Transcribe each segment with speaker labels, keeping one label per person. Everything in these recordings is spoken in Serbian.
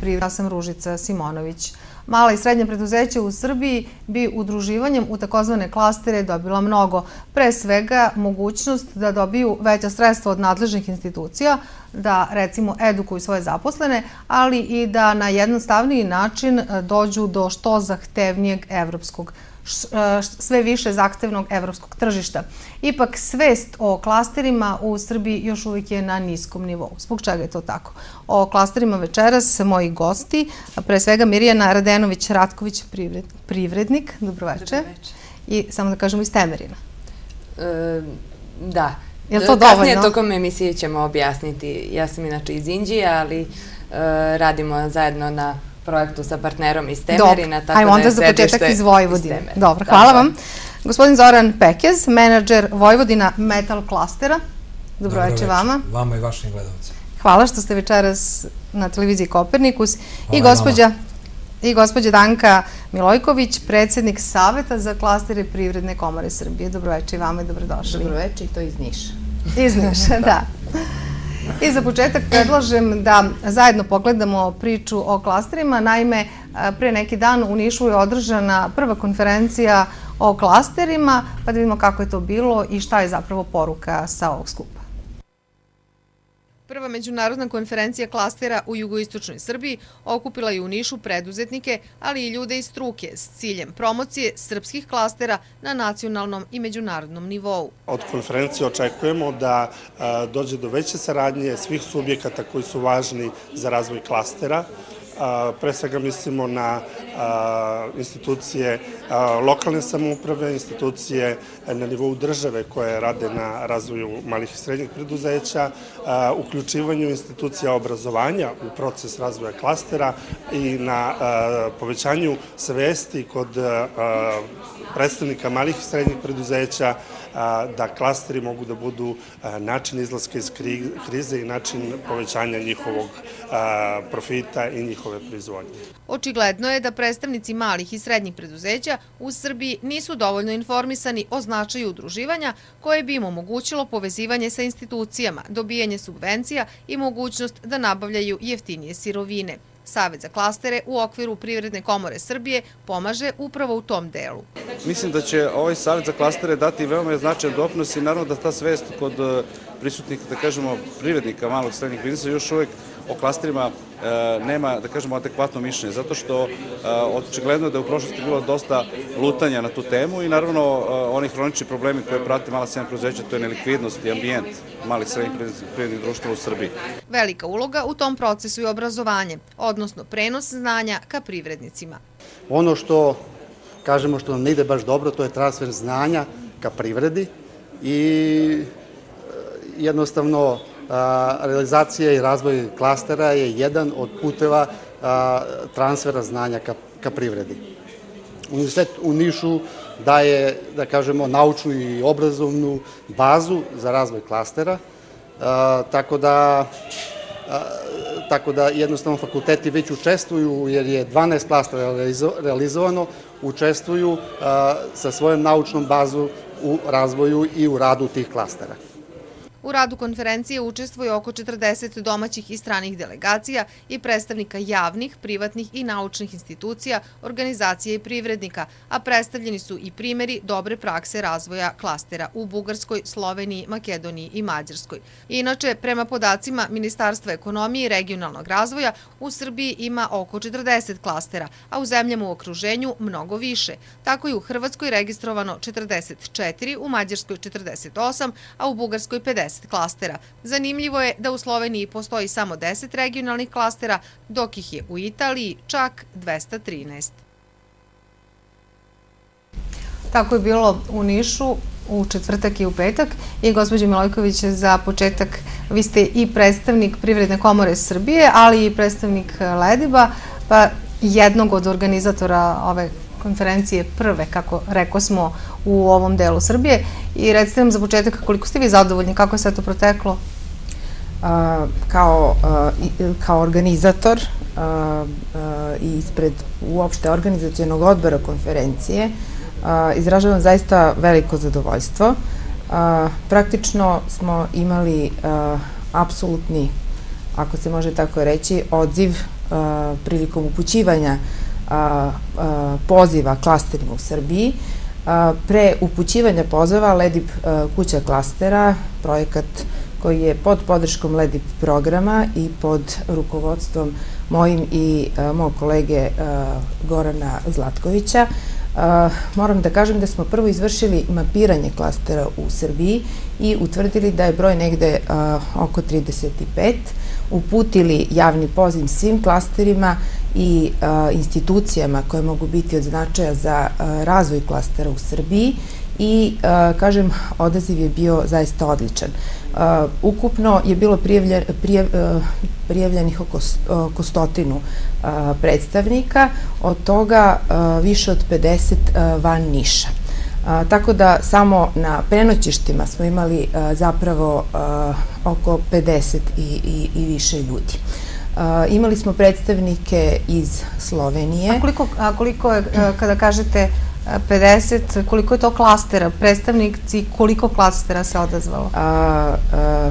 Speaker 1: Ja sam Ružica Simonović. Mala i srednja preduzeća u Srbiji bi udruživanjem u takozvane klastere dobila mnogo. Pre svega mogućnost da dobiju veća sredstva od nadležnih institucija, da recimo edukuju svoje zaposlene, ali i da na jednostavniji način dođu do što zahtevnijeg sve više zahtevnog evropskog tržišta. Ipak svest o klasterima u Srbiji još uvijek je na niskom nivou. Zbog čega je to tako? O klasterima večeras moji gosti, pre svega Mirjana Radenović-Ratković, privrednik. Dobroveče. I samo da kažemo iz Temerina.
Speaker 2: Da.
Speaker 1: Je li to dovoljno?
Speaker 2: Kasnije tokom emisije ćemo objasniti. Ja sam inače iz Inđije, ali radimo zajedno na projektu sa partnerom iz Temerina.
Speaker 1: Dobro, ajmo onda za početak iz Vojvodine. Dobro, hvala vam. Gospodin Zoran Pekez, menadžer Vojvodina Metal klastera. Dobroveče vama.
Speaker 3: Vama i vašim gledalcima.
Speaker 1: Hvala što ste večeras na televiziji Kopernikus. I gospođa Danka Milojković, predsjednik Saveta za klastere Privredne komore Srbije. Dobroveče i vama i dobrodošli.
Speaker 4: Dobroveče i to iz Niša.
Speaker 1: Iz Niša, da. I za početak predlažem da zajedno pogledamo priču o klasterima. Naime, pre neki dan u Nišu je održana prva konferencija o klasterima, pa da vidimo kako je to bilo i šta je zapravo poruka sa ovog skupa. Prva međunarodna konferencija klastera u jugoistočnoj Srbiji okupila je u Nišu preduzetnike, ali i ljude iz struke s ciljem promocije srpskih klastera na nacionalnom i međunarodnom nivou.
Speaker 5: Od konferencije očekujemo da dođe do veće saradnje svih subjekata koji su važni za razvoj klastera. Pre svega mislimo na institucije lokalne samouprave, institucije na nivou države koje rade na razvoju malih i srednjih preduzeća, uključivanju institucija obrazovanja u proces razvoja klastera i na povećanju svesti kod predstavnika malih i srednjih preduzeća da klasteri mogu da budu način izlaska iz krize i način povećanja njihovog profita i njihove proizvodnje.
Speaker 1: Očigledno je da predstavnici malih i srednjih preduzeća u Srbiji nisu dovoljno informisani o značaju udruživanja koje bi im omogućilo povezivanje sa institucijama, dobijanje subvencija i mogućnost da nabavljaju jeftinije sirovine. Savet za klastere u okviru Privredne komore Srbije pomaže upravo u tom delu.
Speaker 6: Mislim da će ovaj Savet za klastere dati veoma značajan doprinos i naravno da ta svest kod prisutnih, da kažemo, privrednika malog i srednjeg biznisa još uvek o klasterima nema, da kažemo, adekvatno mišljenje, zato što očigledno je da je u prošlosti bilo dosta lutanja na tu temu i naravno oni hronični problemi koje prate mala i srednja preduzeća, to je nelikvidnost i ambijent malih i srednjih privrednih društva u Srbiji.
Speaker 1: Velika uloga u tom procesu je obrazovanje, odnosno prenos znanja ka privrednicima.
Speaker 7: Ono što, kažemo, što nam ne ide baš dobro, to je transfer znanja ka privredi i jednostavno realizacija i razvoj klastera je jedan od puteva transfera znanja ka privredi. Univerzitet u Nišu daje, da kažemo, naučnu i obrazovnu bazu za razvoj klastera, tako da jednostavno fakulteti već učestvuju, jer je 12 klastera realizovano, učestvuju sa svojom naučnom bazu u razvoju i u radu tih klastera.
Speaker 1: U radu konferencije učestvuje oko 40 domaćih i stranih delegacija i predstavnika javnih, privatnih i naučnih institucija, organizacija i privrednika, a predstavljeni su i primjeri dobre prakse razvoja klastera u Bugarskoj, Sloveniji, Makedoniji i Mađarskoj. Inače, prema podacima Ministarstva ekonomije i regionalnog razvoja, u Srbiji ima oko 40 klastera, a u zemljama u okruženju mnogo više. Tako je u Hrvatskoj registrovano 44, u Mađarskoj 48, a u Bugarskoj 50 klastera. Zanimljivo je da u Sloveniji postoji samo 10 regionalnih klastera, dok ih je u Italiji čak 213. Tako je bilo u Nišu u četvrtak i u petak. I gospođo Milojković, za početak, vi ste i predstavnik Privredne komore Srbije, ali i predstavnik Lediba, pa jednog od organizatora ove konferencije prve, kako rekao smo, u ovom delu Srbije. I recite nam za početak koliko ste vi zadovoljni, kako je sve to proteklo?
Speaker 4: Kao organizator i ispred uopšte organizacionog odbora konferencije izražavam zaista veliko zadovoljstvo. Praktično smo imali apsolutni, ako se može tako reći, odziv prilikom upućivanja poziva klasterima u Srbiji. Pre upućivanja poziva LEDIP kuća klastera, projekat koji je pod podrškom LEDIP programa i pod rukovodstvom mojim i mog kolege Gorana Zlatkovića, moram da kažem da smo prvo izvršili mapiranje klastera u Srbiji i utvrdili da je broj negde oko 35, uputili javni poziv svim klasterima i institucijama koje mogu biti od značaja za razvoj klastera u Srbiji i, kažem, odaziv je bio zaista odličan. Ukupno je bilo prijavljenih oko 100 predstavnika, od toga više od 50 van Niša. Tako da samo na prenoćištima smo imali zapravo oko 50 i više ljudi. Imali smo predstavnike iz Slovenije.
Speaker 1: A koliko je, kada kažete 50, koliko je to klastera, predstavnici, koliko klastera se odazvalo?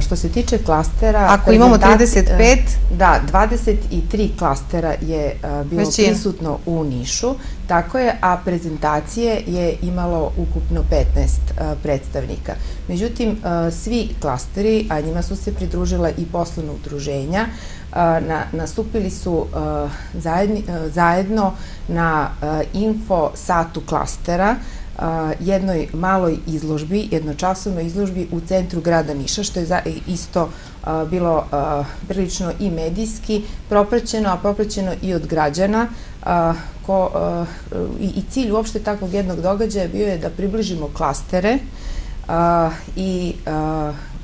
Speaker 4: Što se tiče klastera...
Speaker 1: Ako imamo 35?
Speaker 4: Da, 23 klastera je bilo prisutno u Nišu, tako je, a prezentacije je imalo ukupno 15 predstavnika. Međutim, svi klasteri, a njima su se pridružila i poslovna udruženja, nastupili su zajedno na info satu klastera, jednoj maloj izložbi, jednočasovnoj izložbi u centru grada Niša, što je isto bilo prilično i medijski propraćeno, a propraćeno i od građana. I cilj uopšte takvog jednog događaja bio je da približimo klastere i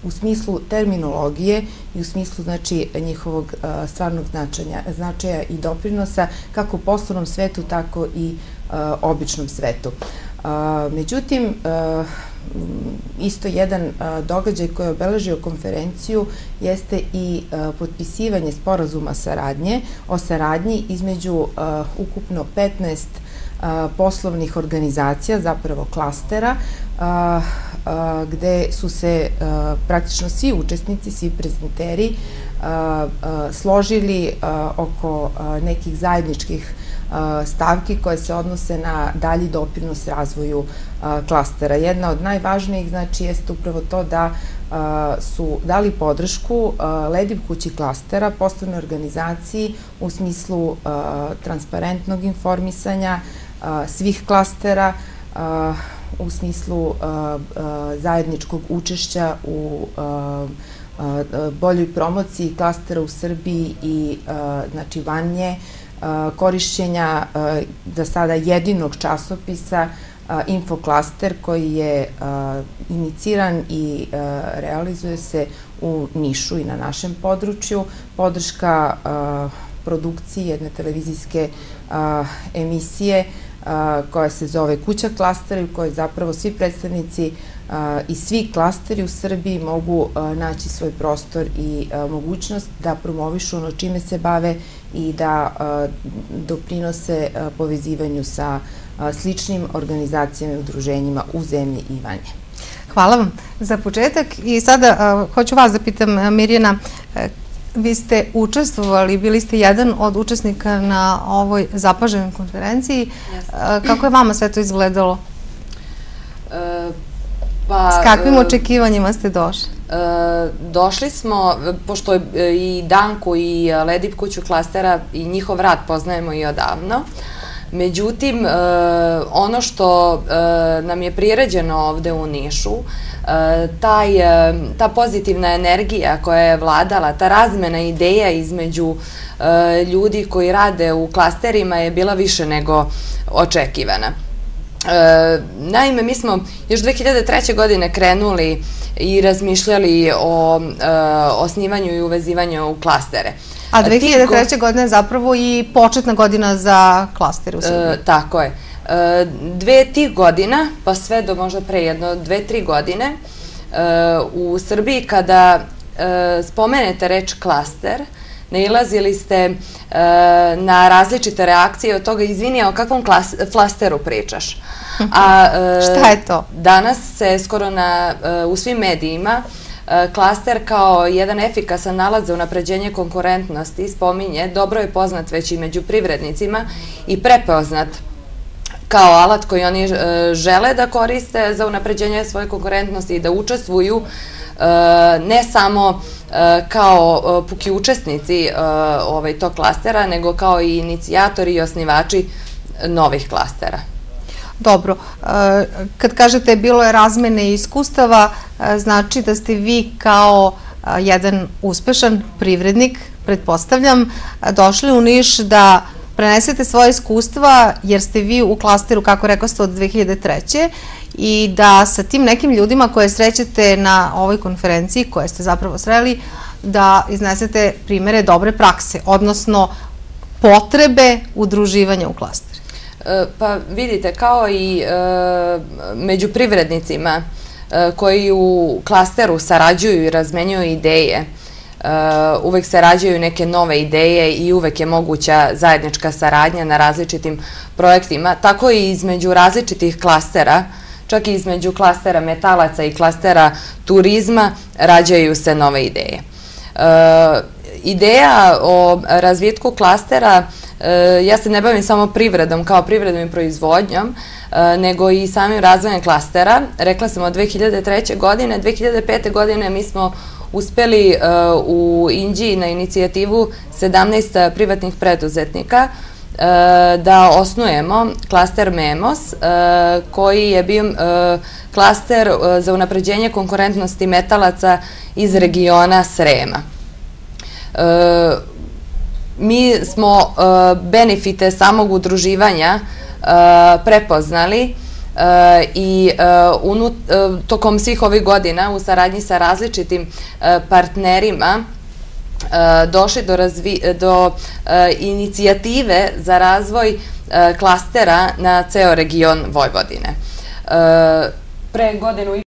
Speaker 4: u smislu terminologije i u smislu, znači, njihovog stvarnog značaja i doprinosa kako u poslovnom svetu, tako i običnom svetu. Međutim, isto jedan događaj koji je obeležio konferenciju jeste i potpisivanje sporazuma o saradnji između ukupno 15 poslovnih organizacija, zapravo klastera, gde su se praktično svi učesnici, svi prezenteri složili oko nekih zajedničkih stavki koje se odnose na dalji doprinos razvoju klastera. Jedna od najvažnijih, znači, jeste upravo to da su dali podršku LEDIP kući klastera, poslovnoj organizaciji u smislu transparentnog informisanja svih klastera, u smislu zajedničkog učešća u boljoj promociji klastera u Srbiji i, znači, van nje, korišćenja za sada jedinog časopisa Infoklaster, koji je iniciran i realizuje se u Nišu i na našem području, podrška produkciji jedne televizijske emisije koja se zove Kuća klastera, u kojoj zapravo svi predstavnici i svi klasteri u Srbiji mogu naći svoj prostor i mogućnost da promovišu ono čime se bave i da doprinose povezivanju sa sličnim organizacijama i udruženjima u zemlji i vanje.
Speaker 1: Hvala vam za početak i sada hoću vas da pitam, Mirjana, vi ste učestvovali, bili ste jedan od učesnika na ovoj zapaženoj konferenciji. Kako je vama sve to izgledalo? S kakvim očekivanjima ste došli?
Speaker 2: Došli smo, pošto i Danku i LEDIP kuću klastera i njihov rad poznajemo i odavno. Međutim, ono što nam je priređeno ovde u Nišu, ta pozitivna energija koja je vladala, ta razmena ideja između ljudi koji rade u klasterima je bila više nego očekivana. Naime, mi smo još 2003. godine krenuli i razmišljali o osnivanju i uvezivanju u klastere.
Speaker 1: A 2003. godina je zapravo i početna godina za klastere u Srbiji.
Speaker 2: Tako je. 2 tih godina, pa sve do možda pre jedno 2-3 godine, u Srbiji kada spomenete reč klaster, nailazili ste na različite reakcije od toga, izvini, o kakvom flasteru pričaš?
Speaker 1: Šta je to?
Speaker 2: Danas se skoro u svim medijima klaster kao jedan efikasan nalaz za unapređenje konkurentnosti spominje, dobro je poznat već i među privrednicima i prepoznat kao alat koji oni žele da koriste za unapređenje svoje konkurentnosti i da učestvuju ne samo kao puki učesnici tog klastera, nego kao i inicijatori i osnivači novih klastera.
Speaker 1: Dobro, kad kažete bilo je razmene iskustava, znači da ste vi kao jedan uspešan privrednik, pretpostavljam, došli u Niš da prenesete svoje iskustva, jer ste vi u klasteru, kako rekao ste, od 2003. i da sa tim nekim ljudima koje srećete na ovoj konferenciji, koje ste zapravo sreli, da iznesete primere dobre prakse, odnosno potrebe udruživanja u klaster.
Speaker 2: Pa vidite, kao i među privrednicima koji u klasteru sarađuju i razmenjuju ideje, uvek se rađaju neke nove ideje i uvek je moguća zajednička saradnja na različitim projektima, tako i između različitih klastera, čak i između klastera metalaca i klastera turizma rađaju se nove ideje. Ideja o razvitku klastera, ja se ne bavim samo privredom kao privredom i proizvodnjom, nego i samim razvojem klastera. Rekla sam od 2003. godine, 2005. godine mi smo uspeli u Inđiji na inicijativu 17 privatnih preduzetnika da osnujemo klaster MEMOS, koji je bio klaster za unapređenje konkurentnosti metalaca iz regiona Srema. Mi smo benefite samog udruživanja prepoznali i tokom svih ovih godina u saradnji sa različitim partnerima došli do inicijative za razvoj klastera na ceo region Vojvodine. Pre godinu i